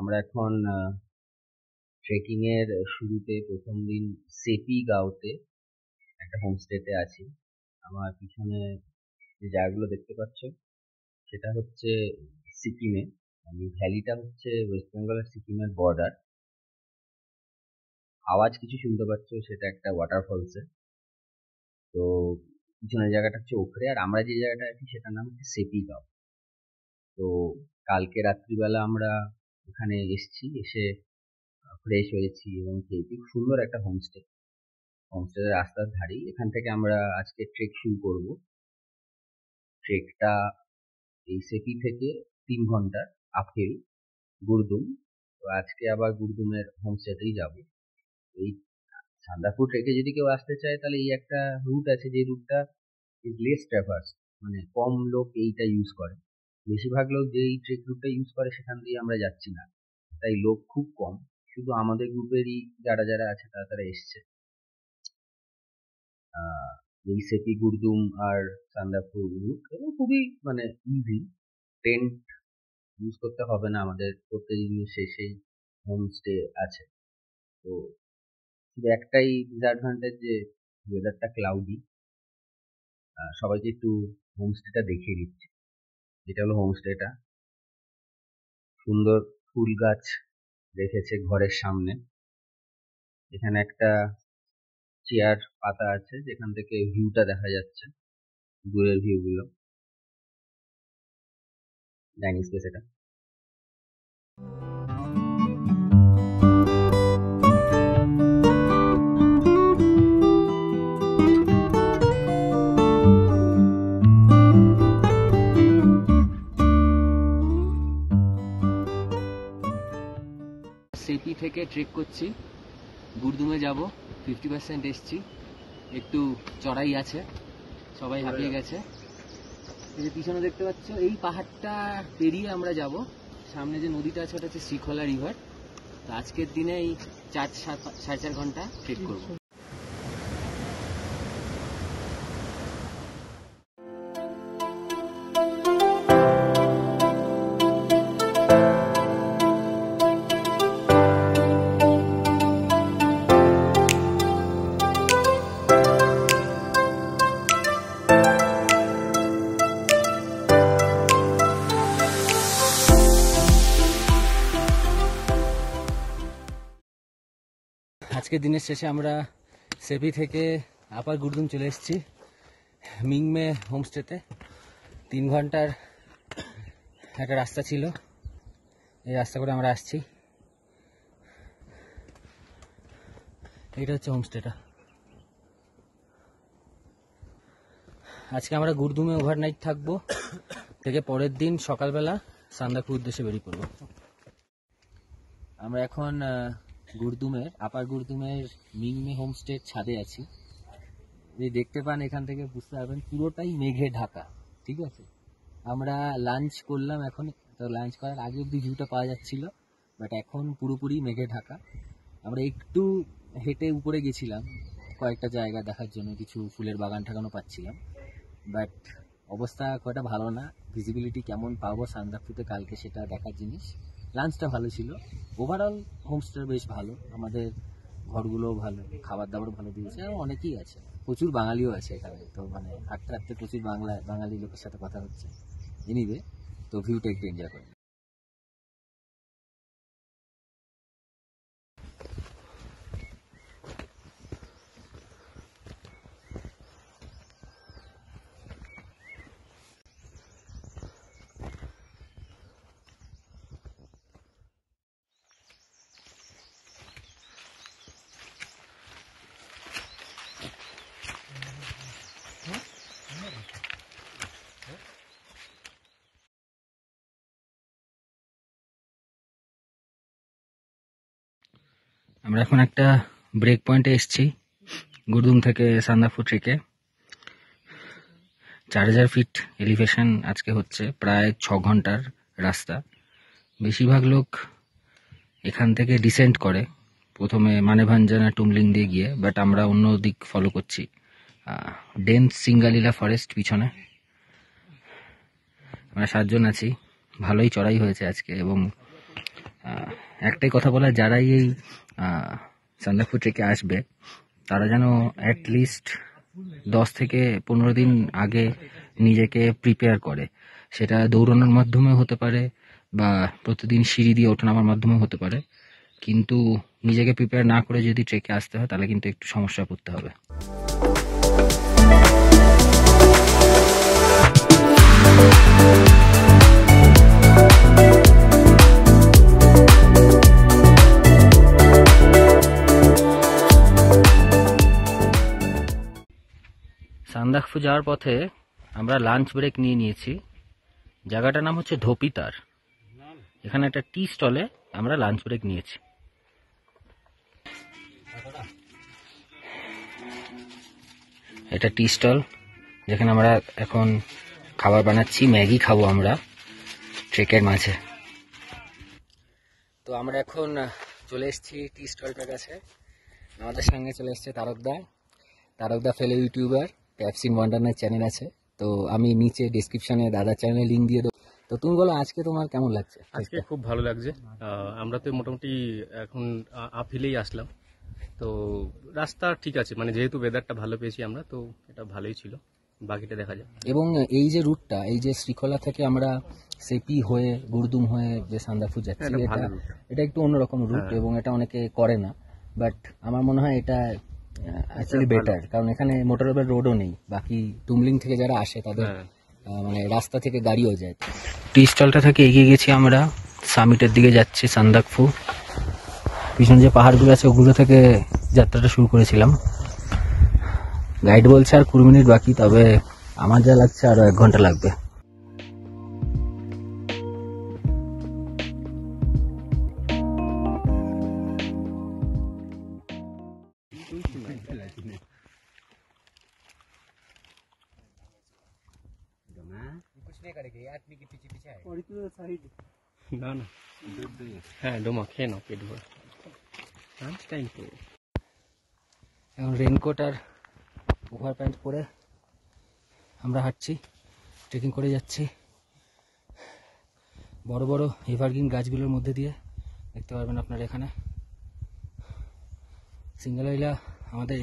আমরা এখন ট্রেকিং এর শুরুতে প্রথম দিন সেপি গাঁওতে একটা হোমস্টেতে আছি। আমার পিছনে যে জায়গাগুলো দেখতে পাচ্ছ সেটা হচ্ছে সিকিমে। ভ্যালিটা হচ্ছে ওয়েস্ট বেঙ্গলের সিকিমের বর্ডার। আওয়াজ কিছু শুনতে পাচ্ছ সেটা একটা ওয়াটারফলসে। তো পিছনের জায়গাটা হচ্ছে ওখরে, আর আমরা যে জায়গাটা আছি সেটার নাম হচ্ছে সেপি গাঁও। তো কালকে রাত্রিবেলা আমরা এখানে এসছি, এসে ফ্রেশ হয়েছি এবং খেয়েছি। খুব সুন্দর একটা হোমস্টে, হোমস্টের রাস্তার ধারেই। এখান থেকে আমরা আজকে ট্রেক শুরু করব। ট্রেকটা এই সেপি থেকে 3 ঘন্টার আপহিল গুরদুম। তো আজকে আবার গুরদুমের হোমস্টেতেই যাব। এই সান্দাকফু ট্রেকে যদি কেউ আসতে চায় তাহলে এই একটা রুট আছে, যে রুটটা ইজ লেস ট্রাভার্স, মানে কম লোক এইটা ইউজ করে। বেশিরভাগ লোক যে এই ট্রেক রুটটা ইউজ করে সেখান দিয়ে আমরা যাচ্ছি না, তাই লোক খুব কম। শুধু আমাদের গ্রুপেরই যারা যারা আছে তারা এসছে। এই সেপি গুরদুম আর সান্দাকফু রুট এবং খুবই মানে ইজি। টেন্ট ইউজ করতে হবে না আমাদের, প্রত্যেকদিন শেষেই হোমস্টে আছে। তো শুধু একটাই ডিসঅ্যাডভান্টেজ যে ওয়েদারটা ক্লাউডি। সবাইকে একটু হোমস্টেটা দেখিয়ে দিচ্ছি। এটা হলো হোমস্টেটা। সুন্দর ফুল গাছ রেখেছে ঘরের সামনে। এখানে একটা চেয়ার পাতা আছে যেখান থেকে ভিউটা দেখা যাচ্ছে, দূরের ভিউ গুলো। ডাইনিং স্পেস এটা। সেপি থেকে ট্রেক করছি, গুরদুমে যাব। 50% এসছি, একটু চড়াই আছে, সবাই হাঁপিয়ে গেছে। এই যে পিছনে দেখতে পাচ্ছ, এই পাহাড়টা পেরিয়ে আমরা যাব। সামনে যে নদীটা আছে ওটা হচ্ছে শ্রীখোলা রিভার। তো আজকের দিনে এই 4-4.5 ঘন্টা ট্রেক করব। আজকের দিনের শেষে আমরা সেপি থেকে আপার গুরদুম চলে এসেছি মিংমে হোমস্টেতে। 3 ঘন্টার একটা রাস্তা ছিল, এই রাস্তা করে আমরা আসছি। এটা হচ্ছে হোমস্টেটা। আজকে আমরা গুরদুমে ওভারনাইট থাকবো, থেকে পরের দিন সকালবেলা সান্দাকফু উদ্দেশ্যে বেরিয়ে পড়বো। আমরা এখন গুরদুমের আপার গুরদুমের মিংমে হোমস্টের ছাদে আছি। যদি দেখতে পান এখান থেকে বুঝতে পারবেন পুরোটাই মেঘে ঢাকা। ঠিক আছে, আমরা লাঞ্চ করলাম এখন। তো লাঞ্চ করার আগে অব্দি ভিউটা পাওয়া যাচ্ছিল, বাট এখন পুরোপুরি মেঘে ঢাকা। আমরা একটু হেঁটে উপরে গেছিলাম কয়েকটা জায়গা দেখার জন্য, কিছু ফুলের বাগান ঠাগানো পাচ্ছিলাম, বাট অবস্থা খুব একটা ভালো না। ভিজিবিলিটি কেমন পাবো সান্দাকফুতে কালকে সেটা দেখার জিনিস। লাঞ্চটা ভালো ছিল, ওভারঅল হোমস্টে বেশ ভালো। আমাদের ঘরগুলোও ভালো, খাবার দাবার ভালো দিয়েছে, আর অনেকেই আছে, প্রচুর বাঙালিও আছে এখানে। তো মানে হাঁটতে হাঁটতে প্রচুর বাঙালি লোকের সাথে কথা হচ্ছে। এনিওয়ে, তো ভিউটা একটু এনজয় করি। আমরা এখন একটা ব্রেক পয়েন্টে এসেছি গুরদুম থেকে সান্দাকফু ট্রেকে। 4000 ফিট এলিভেশন আজকে হচ্ছে, প্রায় 6 ঘন্টার রাস্তা। বেশিরভাগ লোক এখান থেকে ডিসেন্ড করে প্রথমে মানেভাঞ্জানা টুমলিং দিয়ে গিয়ে, বাট আমরা অন্য দিক ফলো করছি। ডেন্স সিঙ্গালীলা ফরেস্ট পিছনে। আমরা 7 জন আছি, ভালোই চড়াই হয়েছে আজকে, এবং একটাই কথা বলা, যারাই এই সান্দাকফু ট্রেকে আসবে তারা যেন অ্যাটলিস্ট 10 থেকে 15 দিন আগে নিজেকে প্রিপেয়ার করে। সেটা দৌড়ানোর মাধ্যমে হতে পারে বা প্রতিদিন সিঁড়ি দিয়ে ওঠানামার মাধ্যমে হতে পারে, কিন্তু নিজেকে প্রিপেয়ার না করে যদি ট্রেকে আসতে হয় তাহলে কিন্তু একটু সমস্যায় পড়তে হবে। সান্দাকফু যাওয়ার পথে আমরা লাঞ্চ ব্রেক নিয়েছি। জায়গাটার নাম হচ্ছে ধোপিতার। এখানে একটা টি স্টলে আমরা লাঞ্চ ব্রেক নিয়েছি। এটা টি স্টল, যেখানে আমরা এখন খাবার বানাচ্ছি, ম্যাগি খাবো আমরা ট্রেকের মাঝে। তো আমরা এখন চলে এসেছি টি স্টলটার কাছে। আমাদের সঙ্গে চলে এসছে তারকদা ফেলে YouTuber, taps in Wonderland channel আছে। তো আমি নিচে ডেসক্রিপশনে দাদার চ্যানেলের লিঙ্ক দিয়ে দেবো। তো তুমি বলো, আজকে তোমার কেমন লাগছে? আজকে খুব ভালো লাগছে। আমরা তো মোটামুটি এখন আপিলেই আসলাম, তো রাস্তা ঠিক আছে, মানে যেহেতু ওয়েদারটা ভালো পেয়েছি আমরা, তো এটা ভালোই ছিল, বাকিটা দেখা যায়। এবং এই যে রুটটা, এই যে শ্রীখোলা থেকে আমরা সেপি হয়ে গুরদুম হয়ে যে সান্দাকফু যাচ্ছি, এটা একটু অন্যরকম রুট এবং এটা অনেকে করে না, বাট আমার মনে হয় এটা অ্যাকচুয়ালি বেটার, কারণ এখানে মোটরওয়ে রোডও নেই। বাকি টুমলিং থেকে যারা আসে তাদের মানে রাস্তা থেকে গাড়িও যায়। টি স্টলটা থেকে এগিয়ে গেছি আমরা, সামিটের দিকে যাচ্ছি সান্দাকফু। পিছনে যে পাহাড়গুলো আছে ওগুলো থেকে যাত্রাটা শুরু করেছিলাম। গাইড বলছে আর 20 মিনিট বাকি, তবে আমার যা লাগছে আরো 1 ঘন্টা লাগবে। না না, হ্যাঁ ডোমা খেয়ে নাও পেট ভরে, লাঞ্চ টাইম তো। এখন রেনকোট আর ওভার প্যান্ট পরে আমরা হাঁটছি, ট্রেকিং করে যাচ্ছি বড় বড় এভারগ্রিন গাছগুলোর মধ্যে দিয়ে। দেখতে পারবেন আপনারা এখানে। সিঙ্গালাইলা আমাদের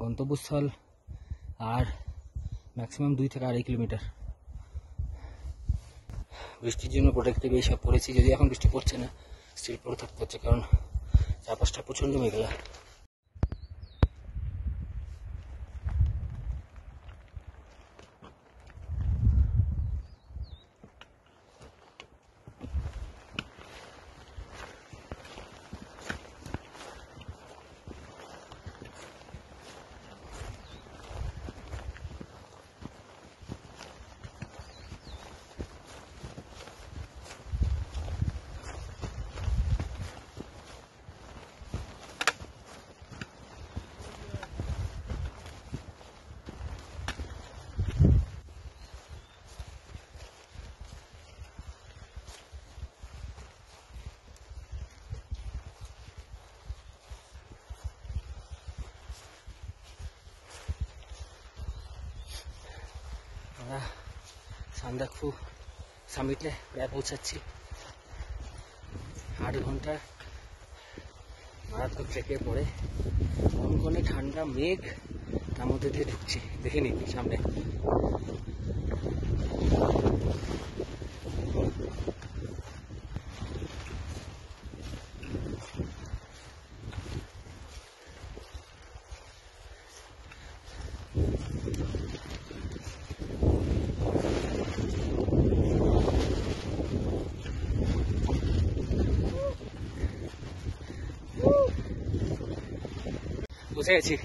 গন্তব্যস্থল, আর ম্যাক্সিমাম 2 থেকে 2.5 কিলোমিটার। বৃষ্টির জন্য প্রোটেক্টিভ এইসব পরেছি, যদি এখন বৃষ্টি পড়ছে না, স্টিল পরে থাকতে হচ্ছে, কারণ চারপাশটা প্রচণ্ড মেঘলা। আমরা সান্দাকফু সামিটে প্রায় পৌঁছাচ্ছি। 8 ঘন্টা মারাত্মক ট্রেকে পড়ে কোনখানে ঠান্ডা মেঘ, তার মধ্যে দিয়ে ঢুকছি। দেখে নিন সামনে। পৌঁছে গেছি।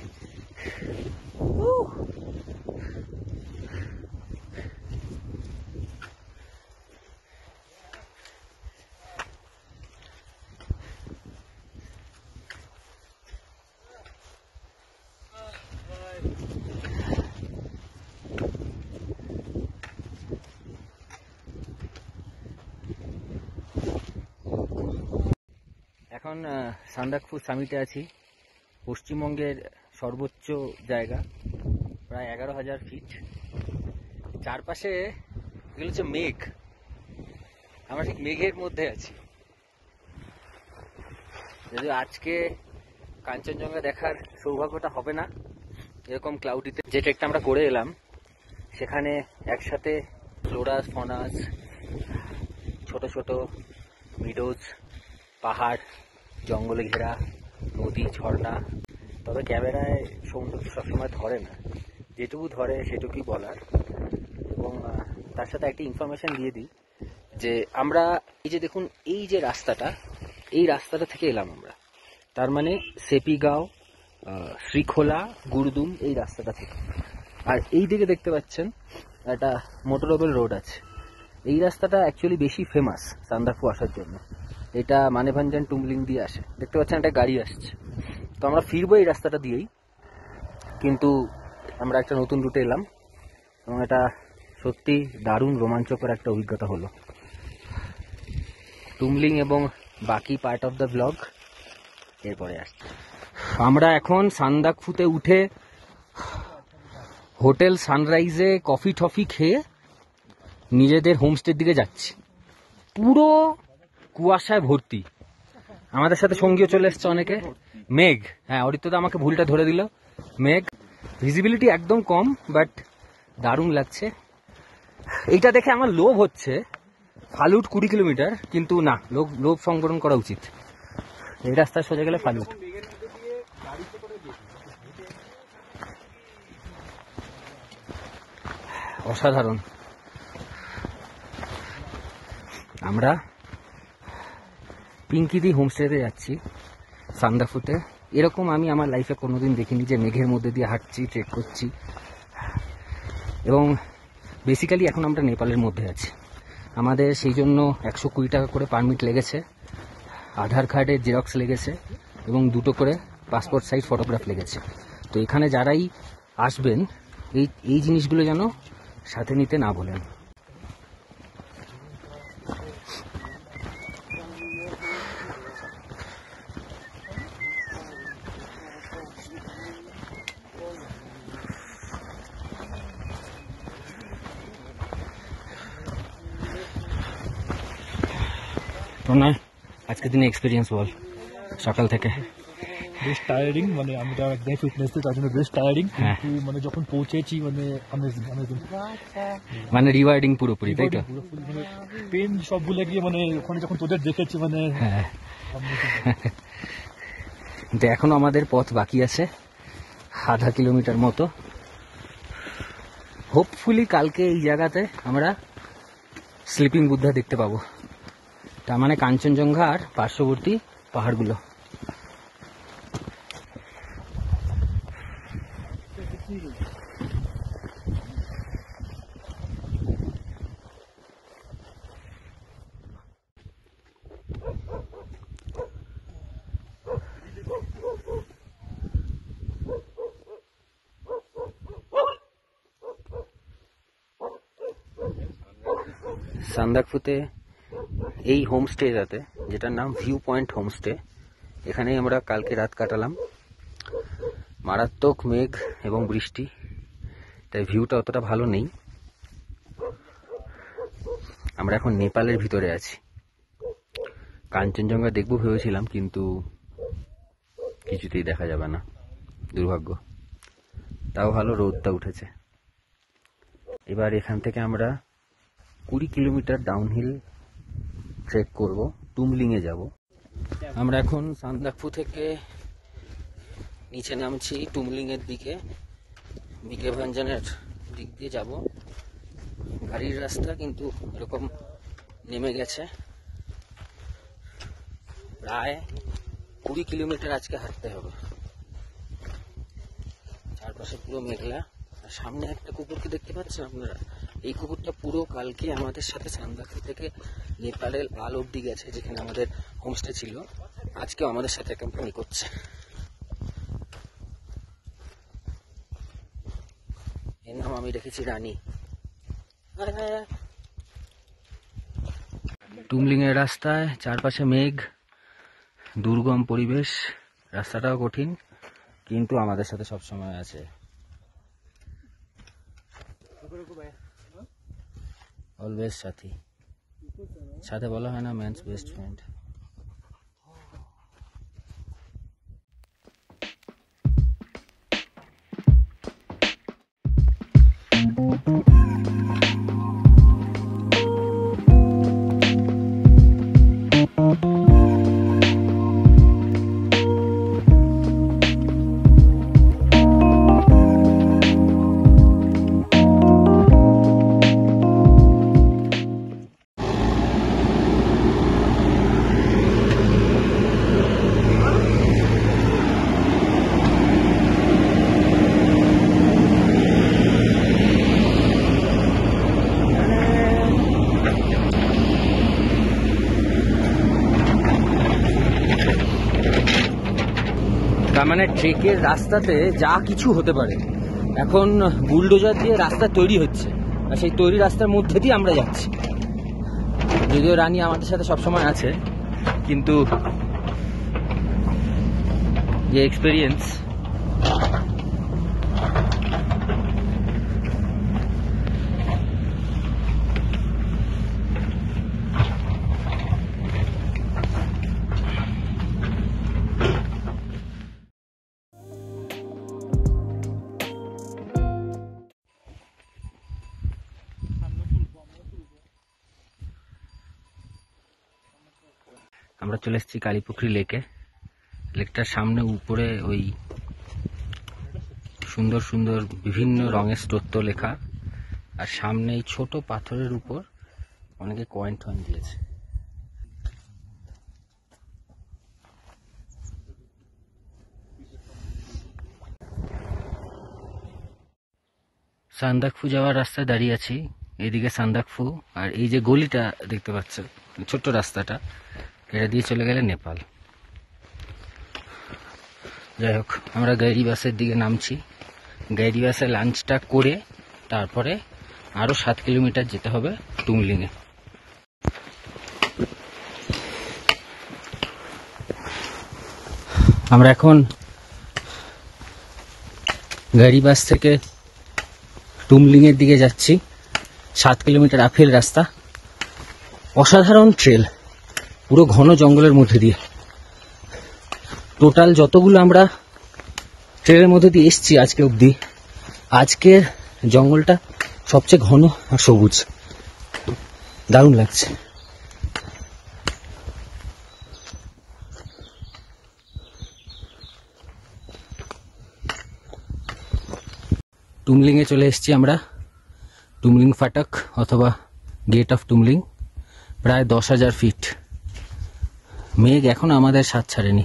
এখন সান্দাকফু সামিটে আছি, পশ্চিমবঙ্গের সর্বোচ্চ জায়গা, প্রায় 11,000 ফিট। চারপাশে এগুলো হচ্ছে মেঘ, আমরা ঠিক মেঘের মধ্যে আছি। যদিও আজকে কাঞ্চনজঙ্ঘা দেখার সৌভাগ্যটা হবে না এরকম ক্লাউডিতে। যে ট্রেকটা আমরা করে এলাম সেখানে একসাথে ফ্লোরাস ফনাস, ছোট ছোট মিডোজ, পাহাড়, জঙ্গলে ঘেরা, নদী, ঝর্ণা। তবে ক্যামেরায় সৌন্দর্য সবসময় ধরে না, যেটুকু ধরে সেটুকুই বলার। এবং তার সাথে একটা ইনফরমেশন দিয়ে দিই যে আমরা এই যে দেখুন এই যে রাস্তাটা, এই রাস্তাটা থেকে এলাম আমরা, তার মানে সেপিগাঁও, শ্রীখোলা, গুরদুম এই রাস্তাটা থেকে। আর এই দিকে দেখতে পাচ্ছেন একটা মোটরেবল রোড আছে। এই রাস্তাটা অ্যাকচুয়ালি বেশি ফেমাস সান্দাকফু আসার জন্য। এটা মানেভাঞ্জান টুমলিং দিয়ে আসে। দেখতে পাচ্ছেন একটা গাড়ি আসছে, তো আমরা ফিরবো এই রাস্তাটা দিয়েই, কিন্তু আমরা একটা নতুন রুটে এলাম এবং এটা সত্যি দারুণ রোমাঞ্চকর একটা অভিজ্ঞতা হলো। টুমলিং এবং বাকি পার্ট অফ দ্য ব্লগ এরপরে আসছে। আমরা এখন সান্দাকফুতে উঠে হোটেল সানরাইজে কফি টফি খেয়ে নিজেদের হোমস্টের দিকে যাচ্ছি। পুরো কুয়াশায় ভর্তি। আমাদের সাথে সঙ্গীও চলে এসছে অনেকে। মেঘ, হ্যাঁ অরিত্রদা আমাকে ভুলটা ধরে দিল। মেঘ, ভিজিবিলিটি একদম কম, বাট দারুণ লাগছে। এইটা দেখে আমার লোভ হচ্ছে ফালুট 20 কিলোমিটার, কিন্তু না, লোভ সংবরণ করা উচিত। এই রাস্তায় সোজা গেলে ফালুট। অসাধারণ। আমরা পিঙ্কিদি হোমস্টেতে যাচ্ছি সান্দাকফুতে। এরকম আমি আমার লাইফে কোনোদিন দেখিনি যে মেঘের মধ্যে দিয়ে হাঁটছি, ট্রেক করছি। এবং বেসিক্যালি এখন আমরা নেপালের মধ্যে আছি। আমাদের সেই জন্য 120 টাকা করে পারমিট লেগেছে, আধার কার্ডের জেরক্স লেগেছে এবং 2টো করে পাসপোর্ট সাইজ ফটোগ্রাফ লেগেছে। তো এখানে যারাই আসবেন এই জিনিসগুলো যেন সাথে নিতে না বলেন। না, আজকের দিনে এক্সপিরিয়েন্স বল সকাল থেকে। বেশ টায়ারিং, মানে আমরা একদম ফিটনেস তার জন্য বেশ টায়ারিং, কিন্তু মানে যখন পৌঁছেছি মানে মানে রিওয়ার্ডিং পুরোপুরি, তাই তো? মানে পেন সব ভুলে গিয়ে মানে ওখানে যখন তোদের দেখেছি মানে হ্যাঁ। কিন্তু এখনো আমাদের পথ বাকি আছে আধা কিলোমিটার মতো। হোপফুলি কালকে এই জায়গাতে আমরা স্লিপিং বুদ্ধা দেখতে পাবো, তার মানে কাঞ্চনজঙ্ঘা আর পার্শ্ববর্তী পাহাড়গুলো। সান্দাকফুতে এই হোমস্টেটাতে, যেটার নাম ভিউ পয়েন্ট হোমস্টে, এখানেই আমরা কালকে রাত কাটালাম। মারাত্মক মেঘ এবং বৃষ্টি, তাই ভিউটা অতটা ভালো নেই। আমরা এখন নেপালের ভিতরে আছি। কাঞ্চনজঙ্ঘা দেখবো ভেবেছিলাম, কিন্তু কিছুতেই দেখা যাবে না, দুর্ভাগ্য। তাও ভালো রোদটা উঠেছে। এবার এখান থেকে আমরা 20 কিলোমিটার ডাউনহিল ট্রেক করব, টুমলিংয়ে যাব। আমরা এখন সান্দাকফু থেকে নিচে নামছি টুমলিংয়ের দিকে, মানেভাঞ্জানের দিক দিয়ে যাব। গাড়ির রাস্তা কিন্তু এরকম নেমে গেছে। প্রায় 20 কিলোমিটার আজকে হাঁটতে হবে। চারপাশে পুরো মেঘলা। আর সামনে একটা কুকুরকে দেখতে পাচ্ছেন আপনারা? এই কুকুরটা পুরো কালকে আমাদের সাথে সান্দাকফু থেকে নেপালের আল অব্দি গেছে, যেখানে আমাদের হোমস্টে ছিল। আজকেও আমাদের সাথে ক্যাম্পেনি করছে। এর নাম আমি রেখেছি রানী। টুমলিং এর রাস্তায় চারপাশে মেঘ, দুর্গম পরিবেশ, রাস্তাটাও কঠিন, কিন্তু আমাদের সাথে সব সময় আছে অলওয়েজ সাথী। সাথে বলা হয় না ম্যানস বেস্ট ফ্রেন্ড। তার মানে ট্রেকের রাস্তাতে যা কিছু হতে পারে। এখন বুলডোজার দিয়ে রাস্তা তৈরি হচ্ছে, আর সেই তৈরি রাস্তার মধ্যে দিয়ে আমরা যাচ্ছি। যদিও রানী আমাদের সাথে সবসময় আছে, কিন্তু যে এক্সপিরিয়েন্স, আমরা চলে এসেছি কালীপুখুরি লেকে। লেকটার সামনে উপরে ওই সুন্দর সুন্দর বিভিন্ন রঙের স্তোত্র লেখা, আর সামনে এই ছোট পাথরের উপর অনেকে কয়েন টয়েন দিয়েছে। সান্দাকফু যাওয়ার রাস্তায় দাঁড়িয়ে আছি। এইদিকে সান্দাকফু, আর এই যে গলিটা দেখতে পাচ্ছেন, ছোট্ট রাস্তাটা, এটা দিয়ে চলে গেলে নেপাল। যাই হোক, আমরা গাড়ি বাসের দিকে নামছি। গাড়ি বাসে লাঞ্চটা করে তারপরে আরো 7 কিলোমিটার যেতে হবে টুমলিংয়ে। আমরা এখন গাড়ি বাস থেকে টুমলিংয়ের দিকে যাচ্ছি। 7 কিলোমিটার আপহিল রাস্তা, অসাধারণ ট্রেল, পুরো ঘন জঙ্গলের মধ্যে দিয়ে। টোটাল যতগুলো আমরা ট্রেলের মধ্যে দিয়ে এসছি আজকে অবধি, আজকের জঙ্গলটা সবচেয়ে ঘন আর সবুজ, দারুণ লাগছে। টুমলিংয়ে চলে এসেছি আমরা। টুমলিং ফাটক অথবা গেট অফ টুমলিং, প্রায় 10,000 ফিট। মেঘ এখন আমাদের সাথ ছাড়েনি।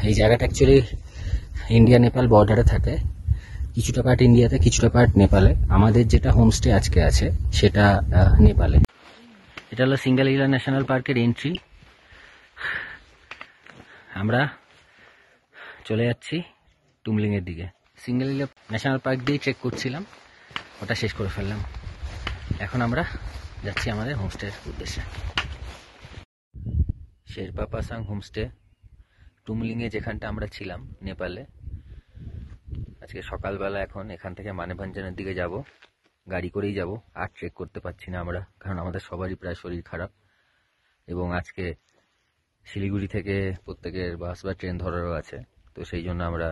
এই জায়গাটা অ্যাকচুয়ালি ইন্ডিয়া নেপাল বর্ডারে থাকে, কিছুটা পার্ট ইন্ডিয়াতে, কিছুটা পার্ট নেপালে। আমাদের যেটা হোমস্টে আজকে আছে সেটা নেপালে। এটা হলো সিঙ্গালিলা ন্যাশনাল পার্কের এন্ট্রি। আমরা চলে যাচ্ছি টুমলিংয়ের দিকে। সিঙ্গালিলা ন্যাশনাল পার্ক দিয়ে ট্রেক করছিলাম, ওটা শেষ করে ফেললাম। এখন আমরা যাচ্ছি আমাদের হোমস্টের উদ্দেশ্যে। শেরপা পাসাং হোমস্টে, টুমলিংয়ে যেখানটা আমরা ছিলাম নেপালে। আজকে সকালবেলা এখন এখান থেকে মানেভঞ্জনের দিকে যাব, গাড়ি করেই যাব। আর ট্রেক করতে পারছি না আমরা, কারণ আমাদের সবারই প্রায় শরীর খারাপ, এবং আজকে শিলিগুড়ি থেকে প্রত্যেকের বাস বা ট্রেন ধরারও আছে। তো সেই জন্য আমরা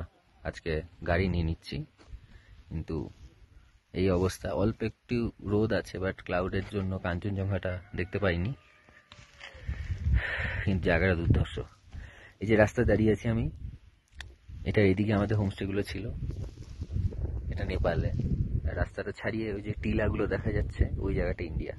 আজকে গাড়ি নিয়ে নিচ্ছি। কিন্তু এই অবস্থা, অল্প একটু রোদ আছে, বাট ক্লাউডের জন্য কাঞ্চনজঙ্ঘাটা দেখতে পাইনি, কিন্তু জায়গাটা দুর্ধর্ষ। এই যে রাস্তা দাঁড়িয়ে আছি আমি, এটা এদিকে আমাদের হোমস্টেগুলো ছিল, এটা নেপালে। রাস্তাটা ছাড়িয়ে ওই যে টিলাগুলো দেখা যাচ্ছে, ওই জায়গাটা ইন্ডিয়া।